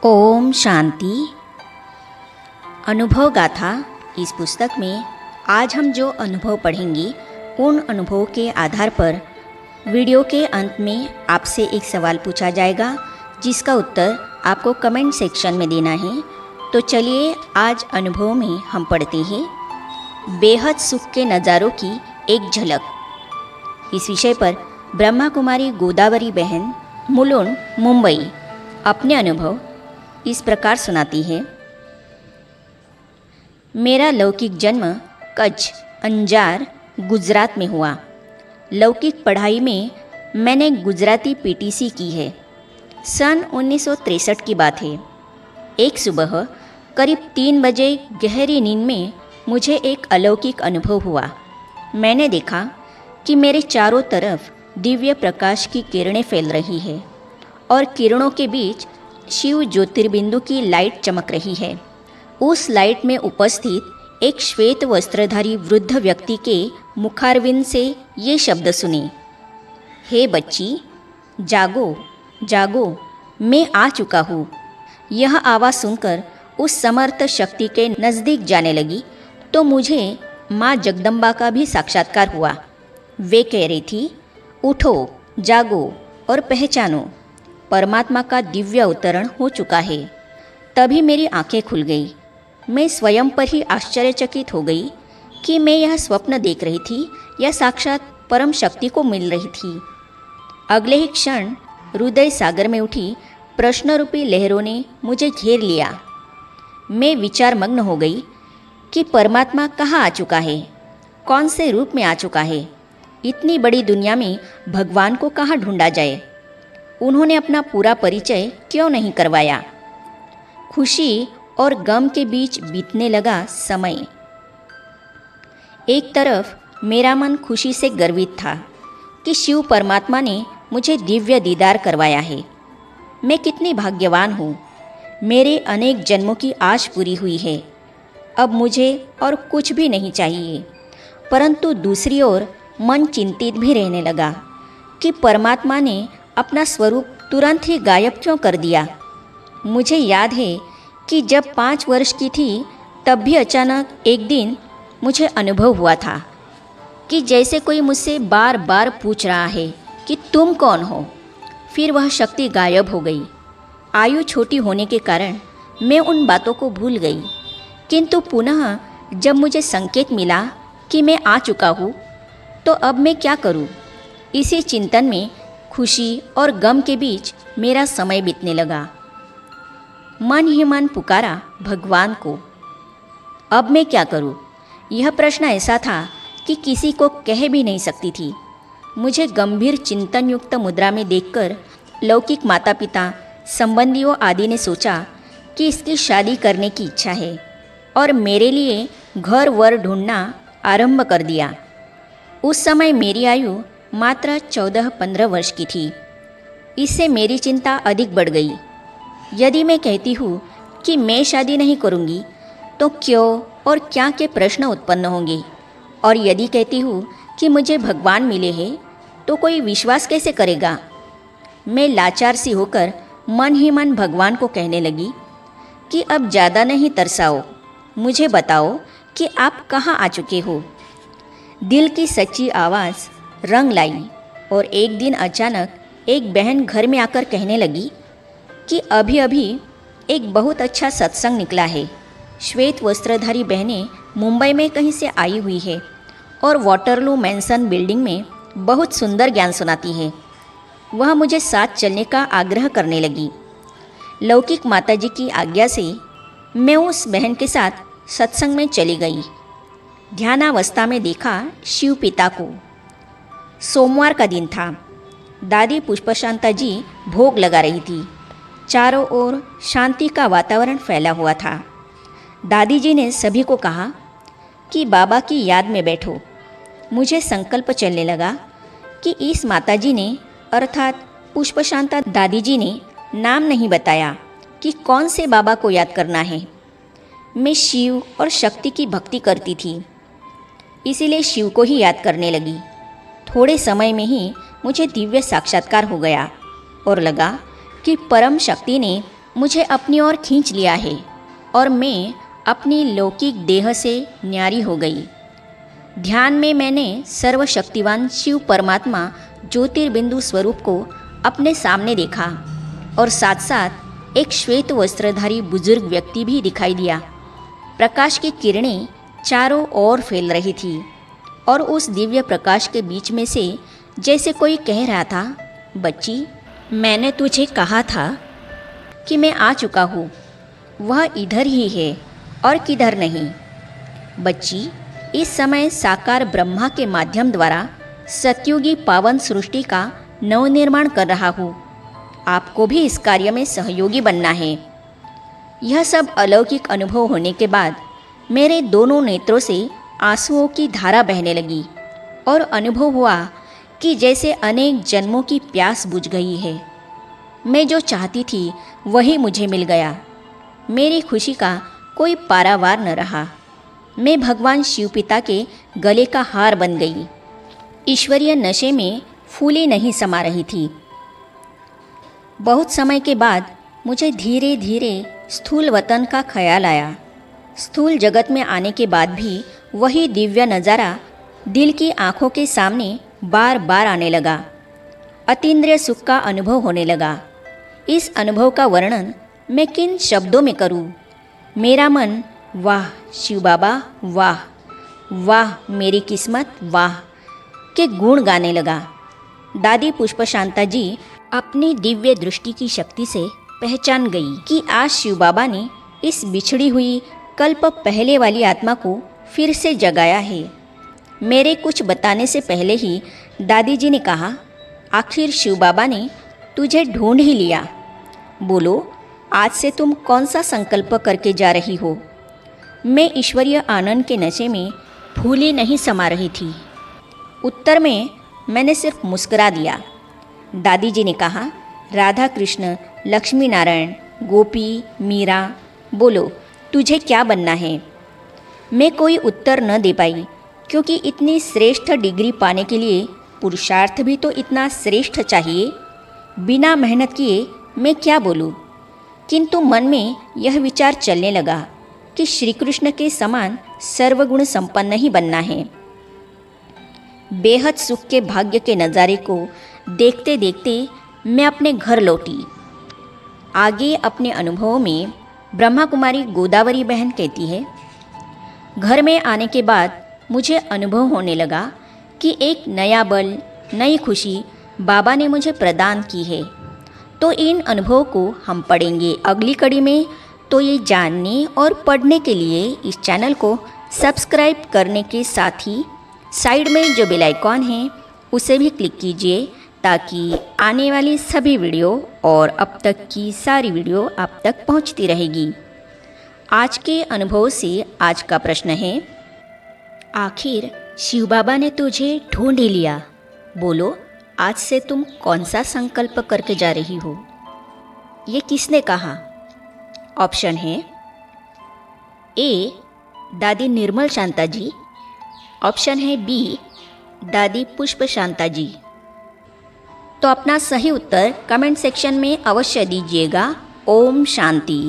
ओम शांति। अनुभव गाथा इस पुस्तक में आज हम जो अनुभव पढ़ेंगे उन अनुभवों के आधार पर वीडियो के अंत में आपसे एक सवाल पूछा जाएगा जिसका उत्तर आपको कमेंट सेक्शन में देना है। तो चलिए आज अनुभव में हम पढ़ते हैं बेहद सुख के नज़ारों की एक झलक। इस विषय पर ब्रह्मा कुमारी गोदावरी बहन मुलुंड मुंबई अपने अनुभव इस प्रकार सुनाती है। मेरा लौकिक जन्म कच्छ अंजार गुजरात में हुआ। लौकिक पढ़ाई में मैंने गुजराती पीटीसी की है। सन 1963 की बात है। एक सुबह करीब 3 बजे गहरी नींद में मुझे एक अलौकिक अनुभव हुआ। मैंने देखा कि मेरे चारों तरफ दिव्य प्रकाश की किरणें फैल रही है और किरणों के बीच शिव ज्योतिर्बिंदु की लाइट चमक रही है। उस लाइट में उपस्थित एक श्वेत वस्त्रधारी वृद्ध व्यक्ति के मुखारविंद से ये शब्द सुने, हे बच्ची, जागो जागो, मैं आ चुका हूँ। यह आवाज़ सुनकर उस समर्थ शक्ति के नज़दीक जाने लगी तो मुझे माँ जगदम्बा का भी साक्षात्कार हुआ। वे कह रही थी, उठो, जागो और पहचानो, परमात्मा का दिव्य अवतरण हो चुका है। तभी मेरी आंखें खुल गई। मैं स्वयं पर ही आश्चर्यचकित हो गई कि मैं यह स्वप्न देख रही थी या साक्षात परम शक्ति को मिल रही थी। अगले ही क्षण हृदय सागर में उठी प्रश्न रूपी लहरों ने मुझे घेर लिया। मैं विचारमग्न हो गई कि परमात्मा कहाँ आ चुका है, कौन से रूप में आ चुका है। इतनी बड़ी दुनिया में भगवान को कहाँ ढूंढा जाए। उन्होंने अपना पूरा परिचय क्यों नहीं करवाया। खुशी और गम के बीच बीतने लगा समय। एक तरफ मेरा मन खुशी से गर्वित था कि शिव परमात्मा ने मुझे दिव्य दीदार करवाया है। मैं कितनी भाग्यवान हूँ। मेरे अनेक जन्मों की आश पूरी हुई है। अब मुझे और कुछ भी नहीं चाहिए। परंतु दूसरी ओर मन चिंतित भी रहने लगा कि परमात्मा ने अपना स्वरूप तुरंत ही गायब क्यों कर दिया। मुझे याद है कि जब 5 वर्ष की थी तब भी अचानक एक दिन मुझे अनुभव हुआ था कि जैसे कोई मुझसे बार बार पूछ रहा है कि तुम कौन हो। फिर वह शक्ति गायब हो गई। आयु छोटी होने के कारण मैं उन बातों को भूल गई। किंतु पुनः जब मुझे संकेत मिला कि मैं आ चुका हूँ तो अब मैं क्या करूँ। इसी चिंतन में खुशी और गम के बीच मेरा समय बीतने लगा। मन ही मन पुकारा भगवान को, अब मैं क्या करूं? यह प्रश्न ऐसा था कि किसी को कह भी नहीं सकती थी। मुझे गंभीर चिंतन युक्त मुद्रा में देखकर लौकिक माता पिता, संबंधियों आदि ने सोचा कि इसकी शादी करने की इच्छा है और मेरे लिए घर वर ढूंढना आरंभ कर दिया। उस समय मेरी आयु मात्र 14-15 वर्ष की थी। इससे मेरी चिंता अधिक बढ़ गई। यदि मैं कहती हूँ कि मैं शादी नहीं करूँगी तो क्यों और क्या के प्रश्न उत्पन्न होंगे, और यदि कहती हूँ कि मुझे भगवान मिले हैं तो कोई विश्वास कैसे करेगा। मैं लाचार सी होकर मन ही मन भगवान को कहने लगी कि अब ज़्यादा नहीं तरसाओ, मुझे बताओ कि आप कहाँ आ चुके हो। दिल की सच्ची आवाज़ रंग लाई और एक दिन अचानक एक बहन घर में आकर कहने लगी कि अभी अभी एक बहुत अच्छा सत्संग निकला है। श्वेत वस्त्रधारी बहनें मुंबई में कहीं से आई हुई है और वाटरलू मैंसन बिल्डिंग में बहुत सुंदर ज्ञान सुनाती है। वह मुझे साथ चलने का आग्रह करने लगी। लौकिक माताजी की आज्ञा से मैं उस बहन के साथ सत्संग में चली गई। ध्यानावस्था में देखा शिव पिता को। सोमवार का दिन था। दादी पुष्पशांता जी भोग लगा रही थी। चारों ओर शांति का वातावरण फैला हुआ था। दादी जी ने सभी को कहा कि बाबा की याद में बैठो। मुझे संकल्प चलने लगा कि इस माताजी ने अर्थात पुष्पशांता दादी जी ने नाम नहीं बताया कि कौन से बाबा को याद करना है। मैं शिव और शक्ति की भक्ति करती थी, इसीलिए शिव को ही याद करने लगी। थोड़े समय में ही मुझे दिव्य साक्षात्कार हो गया और लगा कि परम शक्ति ने मुझे अपनी ओर खींच लिया है और मैं अपनी लौकिक देह से न्यारी हो गई। ध्यान में मैंने सर्वशक्तिवान शिव परमात्मा ज्योतिर्बिंदु स्वरूप को अपने सामने देखा और साथ साथ एक श्वेत वस्त्रधारी बुजुर्ग व्यक्ति भी दिखाई दिया। प्रकाश की किरणें चारों ओर फैल रही थी और उस दिव्य प्रकाश के बीच में से जैसे कोई कह रहा था, बच्ची, मैंने तुझे कहा था कि मैं आ चुका हूँ, वह इधर ही है और किधर नहीं। बच्ची, इस समय साकार ब्रह्मा के माध्यम द्वारा सतयुगी पावन सृष्टि का नवनिर्माण कर रहा हूँ। आपको भी इस कार्य में सहयोगी बनना है। यह सब अलौकिक अनुभव होने के बाद मेरे दोनों नेत्रों से आंसुओं की धारा बहने लगी और अनुभव हुआ कि जैसे अनेक जन्मों की प्यास बुझ गई है। मैं जो चाहती थी वही मुझे मिल गया। मेरी खुशी का कोई पारावार न रहा। मैं भगवान शिवपिता के गले का हार बन गई। ईश्वरीय नशे में फूली नहीं समा रही थी। बहुत समय के बाद मुझे धीरे धीरे स्थूल वतन का ख्याल आया। स्थूल जगत में आने के बाद भी वही दिव्य नज़ारा दिल की आँखों के सामने बार बार आने लगा। अतीन्द्रिय सुख का अनुभव होने लगा। इस अनुभव का वर्णन मैं किन शब्दों में करूं? मेरा मन वाह शिव बाबा, वाह वाह मेरी किस्मत, वाह के गुण गाने लगा। दादी पुष्पशांता जी अपनी दिव्य दृष्टि की शक्ति से पहचान गई कि आज शिव बाबा ने इस बिछड़ी हुई कल्प पहले वाली आत्मा को फिर से जगाया है। मेरे कुछ बताने से पहले ही दादी जी ने कहा, आखिर शिव बाबा ने तुझे ढूंढ ही लिया। बोलो, आज से तुम कौन सा संकल्प करके जा रही हो? मैं ईश्वरीय आनंद के नशे में फूली नहीं समा रही थी। उत्तर में मैंने सिर्फ मुस्कुरा दिया। दादी जी ने कहा, राधा कृष्ण, लक्ष्मी नारायण, गोपी, मीरा, बोलो तुझे क्या बनना है? मैं कोई उत्तर न दे पाई क्योंकि इतनी श्रेष्ठ डिग्री पाने के लिए पुरुषार्थ भी तो इतना श्रेष्ठ चाहिए। बिना मेहनत किए मैं क्या बोलूँ? किंतु मन में यह विचार चलने लगा कि श्री कृष्ण के समान सर्वगुण संपन्न ही बनना है। बेहद सुख के भाग्य के नज़ारे को देखते देखते मैं अपने घर लौटी। आगे अपने अनुभवों में ब्रह्मा कुमारी गोदावरी बहन कहती है, घर में आने के बाद मुझे अनुभव होने लगा कि एक नया बल, नई खुशी बाबा ने मुझे प्रदान की है। तो इन अनुभवों को हम पढ़ेंगे अगली कड़ी में। तो ये जानने और पढ़ने के लिए इस चैनल को सब्सक्राइब करने के साथ ही साइड में जो बेल आइकॉन है उसे भी क्लिक कीजिए ताकि आने वाली सभी वीडियो और अब तक की सारी वीडियो आप तक पहुंचती रहेगी। आज के अनुभव से आज का प्रश्न है, आखिर शिव बाबा ने तुझे ढूंढ ही लिया। बोलो, आज से तुम कौन सा संकल्प करके जा रही हो? ये किसने कहा? ऑप्शन है ए, दादी निर्मल शांता जी। ऑप्शन है बी, दादी पुष्प शांता जी। तो अपना सही उत्तर कमेंट सेक्शन में अवश्य दीजिएगा। ओम शांति।